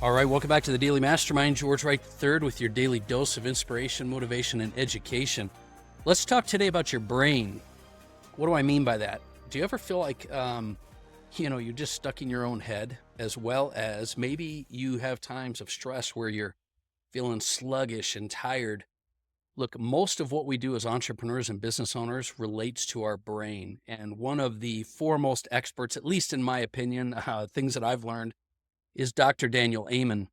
All right, welcome back to the Daily Mastermind. George Wright III with your daily dose of inspiration, motivation, and education. Let's talk today about your brain. What do I mean by that? Do you ever feel like, you're just stuck in your own head, as well as maybe you have times of stress where you're feeling sluggish and tired? Look, most of what we do as entrepreneurs and business owners relates to our brain. And one of the foremost experts, at least in my opinion, things that I've learned, is Dr. Daniel Amen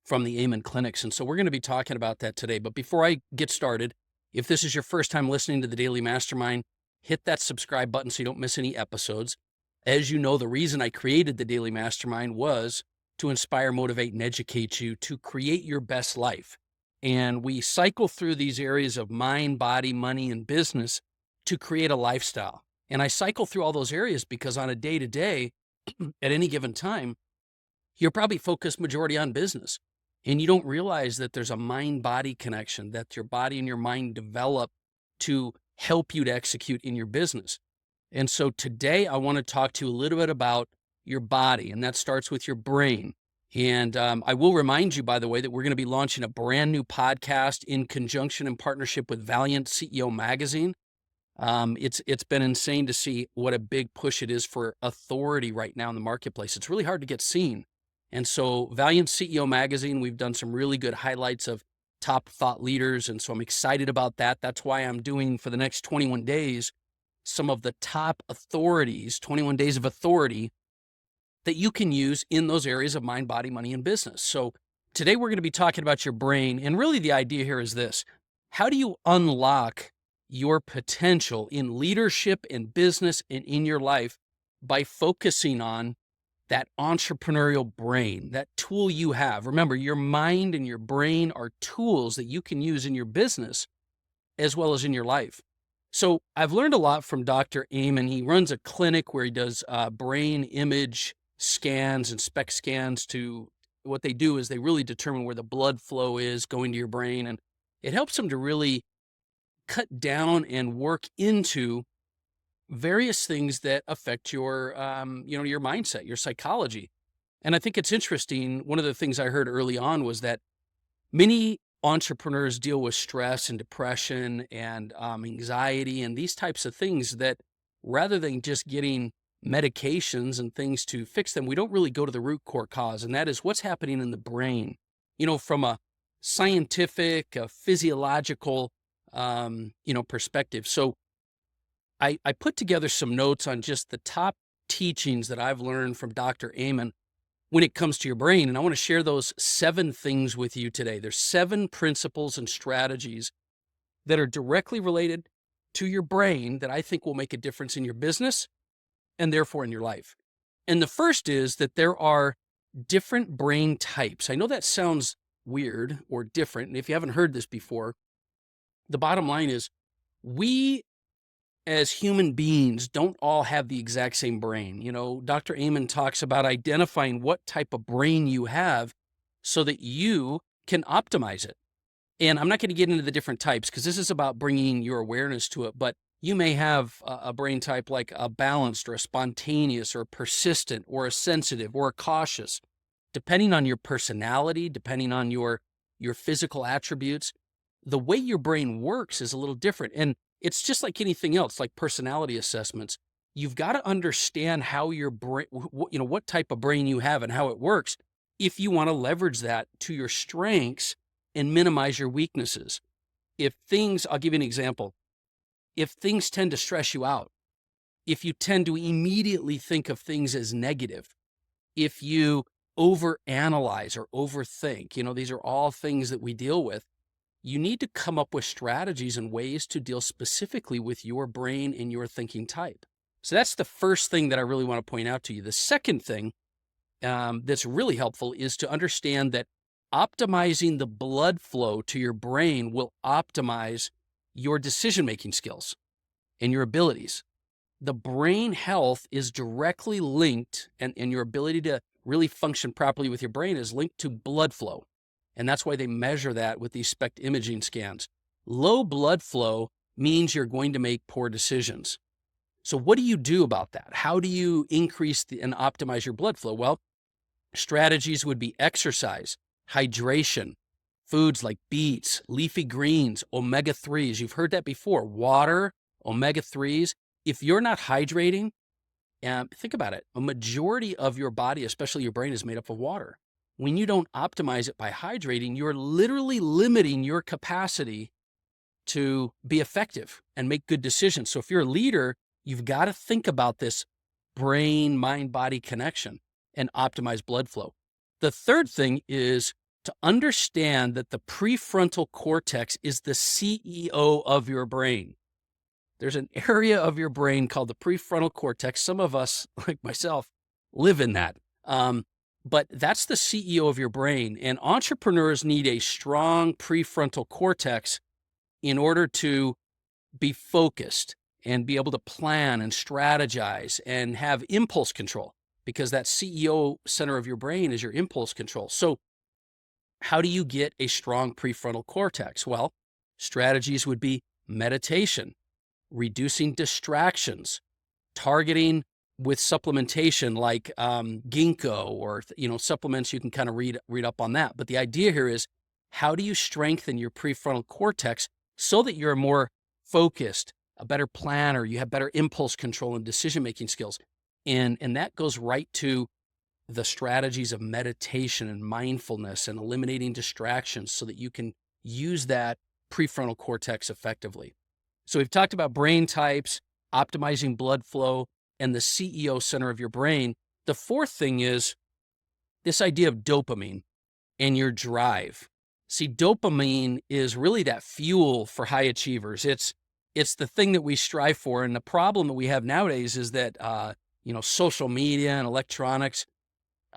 from the Amen Clinics. And so we're going to be talking about that today. But before I get started, if this is your first time listening to the Daily Mastermind, hit that subscribe button so you don't miss any episodes. As you know, the reason I created the Daily Mastermind was to inspire, motivate, and educate you to create your best life. And we cycle through these areas of mind, body, money, and business to create a lifestyle. And I cycle through all those areas because on a day-to-day, at any given time, you're probably focused majority on business, and you don't realize that there's a mind-body connection, that your body and your mind develop to help you to execute in your business. And so today I want to talk to you a little bit about your body, and that starts with your brain. And I will remind you, by the way, that we're going to be launching a brand new podcast in conjunction and partnership with Valiant CEO Magazine. It's been insane to see what a big push it is for authority right now in the marketplace. It's really hard to get seen. And so Valiant CEO Magazine, we've done some really good highlights of top thought leaders. And so I'm excited about that. That's why I'm doing for the next 21 days, some of the top authorities, 21 days of authority that you can use in those areas of mind, body, money, and business. So today we're going to be talking about your brain. And really the idea here is this: how do you unlock your potential in leadership and business and in your life by focusing on that entrepreneurial brain, that tool you have? Remember, your mind and your brain are tools that you can use in your business as well as in your life. So I've learned a lot from Dr. Amen. He runs a clinic where he does brain image scans and SPECT scans. To what they do is they really determine where the blood flow is going to your brain, and it helps them to really cut down and work into various things that affect your, your mindset, your psychology. And I think it's interesting. One of the things I heard early on was that many entrepreneurs deal with stress and depression and anxiety and these types of things that, rather than just getting medications and things to fix them, we don't really go to the root core cause. And that is what's happening in the brain, from a scientific, physiological, perspective. So I put together some notes on just the top teachings that I've learned from Dr. Amen when it comes to your brain. And I want to share those 7 things with you today. There's 7 principles and strategies that are directly related to your brain that I think will make a difference in your business and therefore in your life. And the first is that there are different brain types. I know that sounds weird or different. And if you haven't heard this before, the bottom line is we as human beings don't all have the exact same brain. Dr. Amen talks about identifying what type of brain you have so that you can optimize it. And I'm not going to get into the different types because this is about bringing your awareness to it, but you may have a brain type like a balanced or a spontaneous or a persistent or a sensitive or a cautious. Depending on your personality, depending on your physical attributes, the way your brain works is a little different. And it's just like anything else, like personality assessments. You've got to understand how your brain, what type of brain you have and how it works if you want to leverage that to your strengths and minimize your weaknesses. I'll give you an example. If things tend to stress you out, if you tend to immediately think of things as negative, if you overanalyze or overthink, these are all things that we deal with. You need to come up with strategies and ways to deal specifically with your brain and your thinking type. So that's the first thing that I really want to point out to you. The second thing that's really helpful is to understand that optimizing the blood flow to your brain will optimize your decision-making skills and your abilities. The brain health is directly linked, and your ability to really function properly with your brain is linked to blood flow. And that's why they measure that with these SPECT imaging scans. Low blood flow means you're going to make poor decisions. So what do you do about that? How do you increase and optimize your blood flow? Well, Strategies would be exercise, hydration, foods like beets, leafy greens, omega-3s. You've heard that before. Water, omega-3s. If you're not hydrating, think about it. A majority of your body, especially your brain, is made up of water. When you don't optimize it by hydrating, you're literally limiting your capacity to be effective and make good decisions. So if you're a leader, you've got to think about this brain, mind, body connection and optimize blood flow. The third thing is to understand that the prefrontal cortex is the CEO of your brain. There's an area of your brain called the prefrontal cortex. Some of us, like myself, live in that. But that's the CEO of your brain. And entrepreneurs need a strong prefrontal cortex in order to be focused and be able to plan and strategize and have impulse control, because that CEO center of your brain is your impulse control. So how do you get a strong prefrontal cortex? Well, strategies would be meditation, reducing distractions, targeting with supplementation like ginkgo or supplements. You can kind of read up on that. But the idea here is, how do you strengthen your prefrontal cortex so that you're more focused, a better planner, you have better impulse control and decision-making skills? And that goes right to the strategies of meditation and mindfulness and eliminating distractions so that you can use that prefrontal cortex effectively. So we've talked about brain types, optimizing blood flow, and the CEO center of your brain. The fourth thing is this idea of dopamine and your drive. See, dopamine is really that fuel for high achievers. It's the thing that we strive for. And the problem that we have nowadays is that, social media and electronics,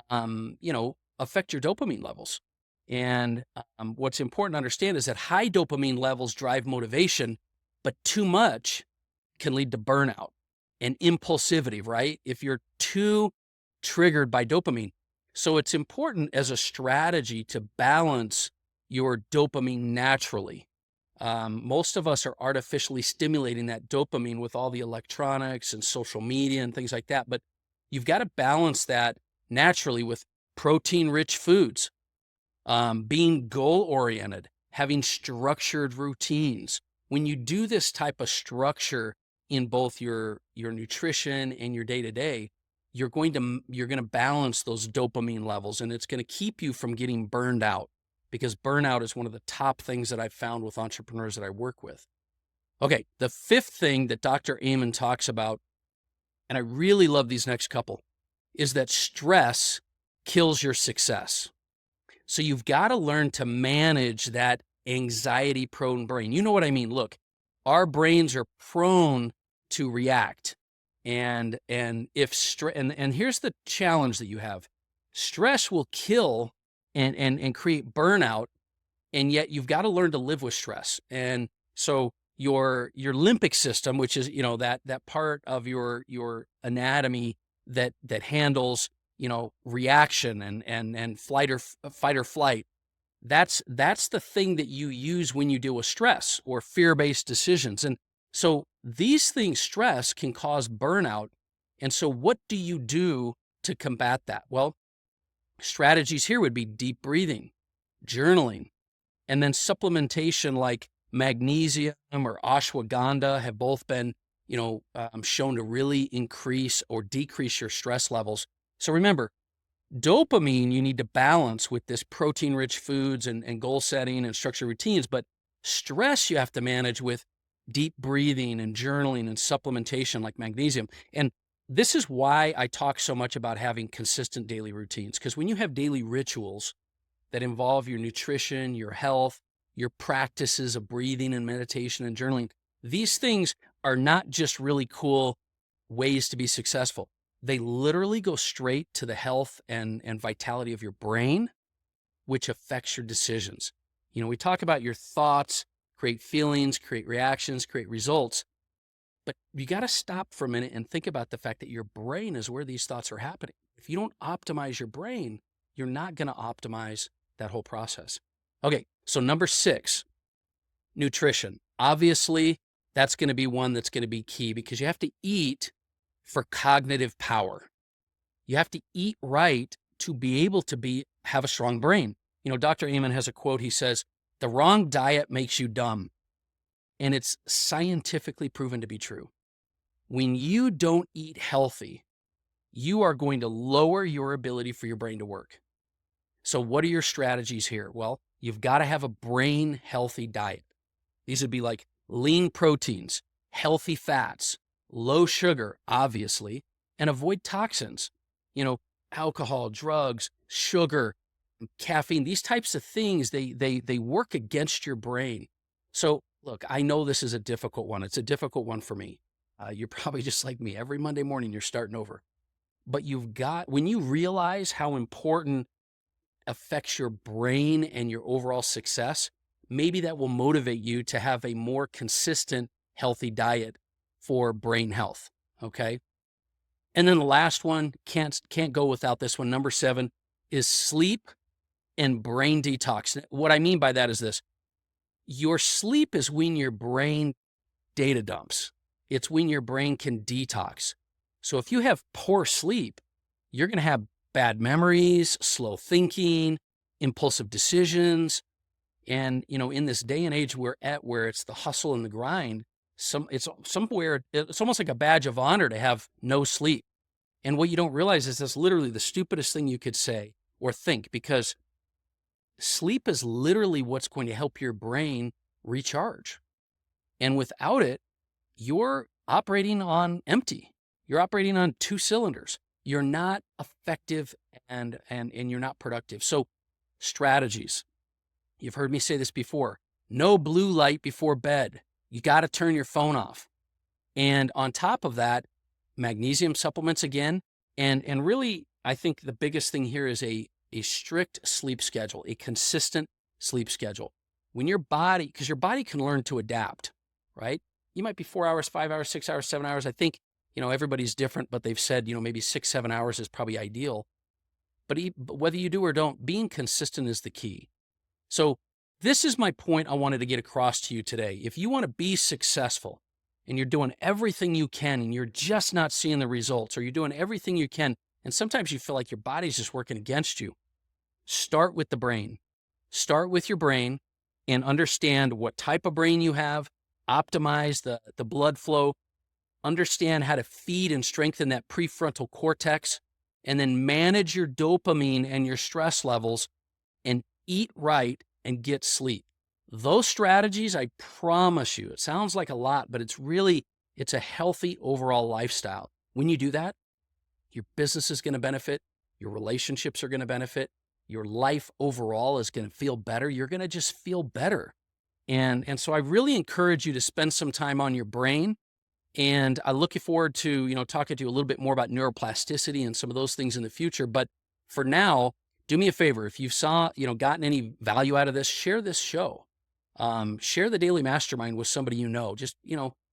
affect your dopamine levels. And what's important to understand is that high dopamine levels drive motivation, but too much can lead to burnout and impulsivity, right? If you're too triggered by dopamine. So it's important as a strategy to balance your dopamine naturally. Most of us are artificially stimulating that dopamine with all the electronics and social media and things like that. But you've got to balance that naturally with protein-rich foods, being goal-oriented, having structured routines. When you do this type of structure in both your nutrition and your day-to-day, you're going to balance those dopamine levels, and it's going to keep you from getting burned out, because burnout is one of the top things that I've found with entrepreneurs that I work with. Okay, the fifth thing that Dr. Amen talks about, and I really love these next couple, is that stress kills your success. So you've got to learn to manage that anxiety-prone brain. You know what I mean? Look, our brains are prone to react. And if and here's the challenge that you have. Stress will kill and create burnout, and yet you've got to learn to live with stress. And so your limbic system, which is that part of your anatomy that handles reaction and fight or flight, that's the thing that you use when you deal with stress or fear-based decisions. And so these things, stress, can cause burnout. And so what do you do to combat that? Well, strategies here would be deep breathing, journaling, and then supplementation like magnesium or ashwagandha have both been, shown to really increase or decrease your stress levels. So remember, dopamine you need to balance with this protein-rich foods and goal setting and structured routines, but stress you have to manage with deep breathing and journaling and supplementation like magnesium. And this is why I talk so much about having consistent daily routines, because when you have daily rituals that involve your nutrition, your health, your practices of breathing and meditation and journaling, these things are not just really cool ways to be successful. They literally go straight to the health and vitality of your brain, which affects your decisions. We talk about your thoughts create feelings, create reactions, create results. But you got to stop for a minute and think about the fact that your brain is where these thoughts are happening. If you don't optimize your brain, you're not going to optimize that whole process. Okay, so number 6, nutrition. Obviously, that's going to be one that's going to be key, because you have to eat for cognitive power. You have to eat right to be able to have a strong brain. Dr. Amen has a quote. He says, "The wrong diet makes you dumb." And it's scientifically proven to be true. When you don't eat healthy, you are going to lower your ability for your brain to work. So what are your strategies here? Well, you've got to have a brain healthy diet. These would be like lean proteins, healthy fats, low sugar, obviously, and avoid toxins. Alcohol, drugs, sugar, caffeine, these types of things, they work against your brain. So look, I know this is a difficult one. It's a difficult one for me. You're probably just like me. Every Monday morning, you're starting over. But when you realize how important affects your brain and your overall success, maybe that will motivate you to have a more consistent, healthy diet for brain health. Okay. And then the last one, can't go without this one. Number 7 is sleep and brain detox. What I mean by that is this: your sleep is when your brain data dumps. It's when your brain can detox. So if you have poor sleep, you're going to have bad memories, slow thinking, impulsive decisions. And, in this day and age we're at, where it's the hustle and the grind, it's almost like a badge of honor to have no sleep. And what you don't realize is that's literally the stupidest thing you could say or think, because sleep is literally what's going to help your brain recharge. And without it, you're operating on empty. You're operating on 2 cylinders. You're not effective and you're not productive. So strategies. You've heard me say this before. No blue light before bed. You got to turn your phone off. And on top of that, magnesium supplements again. And really, I think the biggest thing here is a strict sleep schedule, a consistent sleep schedule. Because your body can learn to adapt, right? You might be 4 hours, 5 hours, 6 hours, 7 hours. I think, everybody's different, but they've said, maybe 6, 7 hours is probably ideal. But whether you do or don't, being consistent is the key. So this is my point I wanted to get across to you today. If you want to be successful and you're doing everything you can and you're just not seeing the results, or you're doing everything you can and sometimes you feel like your body's just working against you, start with the brain. Start with your brain and understand what type of brain you have, optimize the blood flow, understand how to feed and strengthen that prefrontal cortex, and then manage your dopamine and your stress levels, and eat right and get sleep. Those strategies, I promise you, it sounds like a lot, but it's a healthy overall lifestyle. When you do that, your business is going to benefit, your relationships are going to benefit, your life overall is going to feel better. You're going to just feel better. And so I really encourage you to spend some time on your brain. And I look forward to, talking to you a little bit more about neuroplasticity and some of those things in the future. But for now, do me a favor. If you've gotten any value out of this, share this show. Share the Daily Mastermind with somebody Just,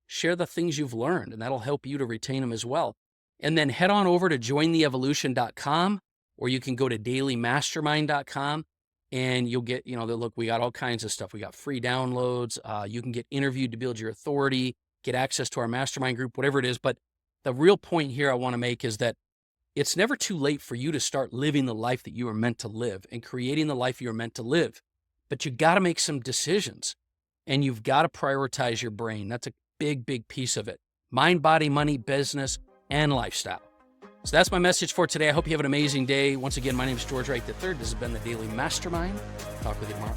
share the things you've learned, and that'll help you to retain them as well. And then head on over to jointheevolution.com, or you can go to dailymastermind.com, and you'll get, look, we got all kinds of stuff. We got free downloads. You can get interviewed to build your authority, get access to our mastermind group, whatever it is. But the real point here I want to make is that it's never too late for you to start living the life that you are meant to live and creating the life you're meant to live. But you got to make some decisions, and you've got to prioritize your brain. That's a big, big piece of it. Mind, body, money, business, and lifestyle. So that's my message for today. I hope you have an amazing day. Once again, my name is George Wright III. This has been the Daily Mastermind. Talk with you tomorrow.